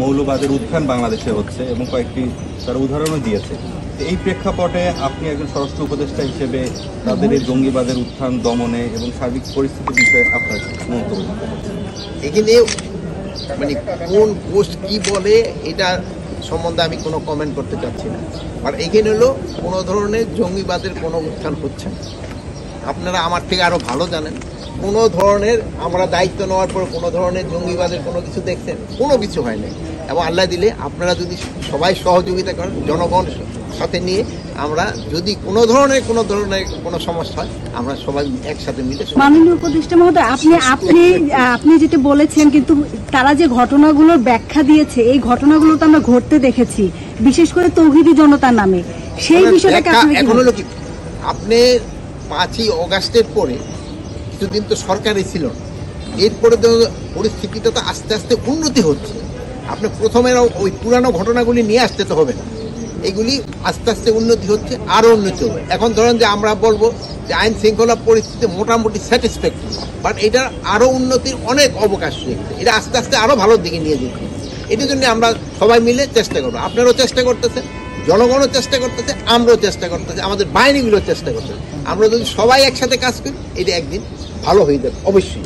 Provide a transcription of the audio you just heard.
মৌলবাদের উত্থান বাংলাদেশে হচ্ছে এবং কয়েকটি তার উদাহরণও দিয়েছে। এই প্রেক্ষাপটে আপনি একজন স্বরাষ্ট্র উপদেষ্টা হিসেবে তাদের এই জঙ্গিবাদের উত্থান দমনে এবং সার্বিক পরিস্থিতির বিষয়ে আপনার মন্তব্য? এখানে মানে কোন পোস্ট কি বলে এটা সম্বন্ধে আমি কোনো কমেন্ট করতে চাচ্ছি না। আর এখানে হলো কোনো ধরনের জঙ্গিবাদের কোনো উত্থান হচ্ছে না। আপনারা আমার থেকে আরও ভালো জানেন কোনো ধরনের আমরা দায়িত্ব নেওয়ার পর কোনো ধরনের জঙ্গিবাদের কোনো কিছু দেখছেন, কোনো কিছু হয় নাই। এবং আল্লাহ দিলে আপনারা যদি সবাই সহযোগিতা করেন জনগণ সাথে নিয়ে আমরা যদি কোনো ধরনের কোনো সমস্যা হয় আমরা সবাই একসাথে মিলে। মাননীয় উপদেষ্টা মহোদয়, আপনি যেটা বলেছেন, কিন্তু তারা যে ঘটনাগুলোর ব্যাখ্যা দিয়েছে এই ঘটনাগুলো তো আমরা ঘটতে দেখেছি, বিশেষ করে তৌহিদি জনতার নামে। সেই বিষয়টাকে এখন হলো কি, আপনি 5ই অগাস্টের পরে কিছুদিন তো সরকারই ছিল না, এরপরে তো পরিস্থিতিটা তো আস্তে আস্তে উন্নতি হচ্ছে। আপনি প্রথমে ওই পুরানো ঘটনাগুলি নিয়ে আসতে তো হবে না, এগুলি আস্তে আস্তে উন্নতি হচ্ছে, আরও উন্নতি হবে। এখন ধরেন যে আমরা বলবো যে আইন শৃঙ্খলা পরিস্থিতি মোটামুটি স্যাটিসফ্যাক্টরি, বাট এটার আরও উন্নতির অনেক অবকাশ রয়েছে। এটা আস্তে আস্তে আরও ভালোর দিকে নিয়ে যেতে, এটার জন্য আমরা সবাই মিলে চেষ্টা করবো। আপনারাও চেষ্টা করতেছেন, জনগণও চেষ্টা করতেছে, আমরাও চেষ্টা করতেছি, আমাদের বাহিনীগুলো চেষ্টা করতেছে। আমরা যদি সবাই একসাথে কাজ করি এটা একদিন ভালো হয়ে যাবে অবশ্যই।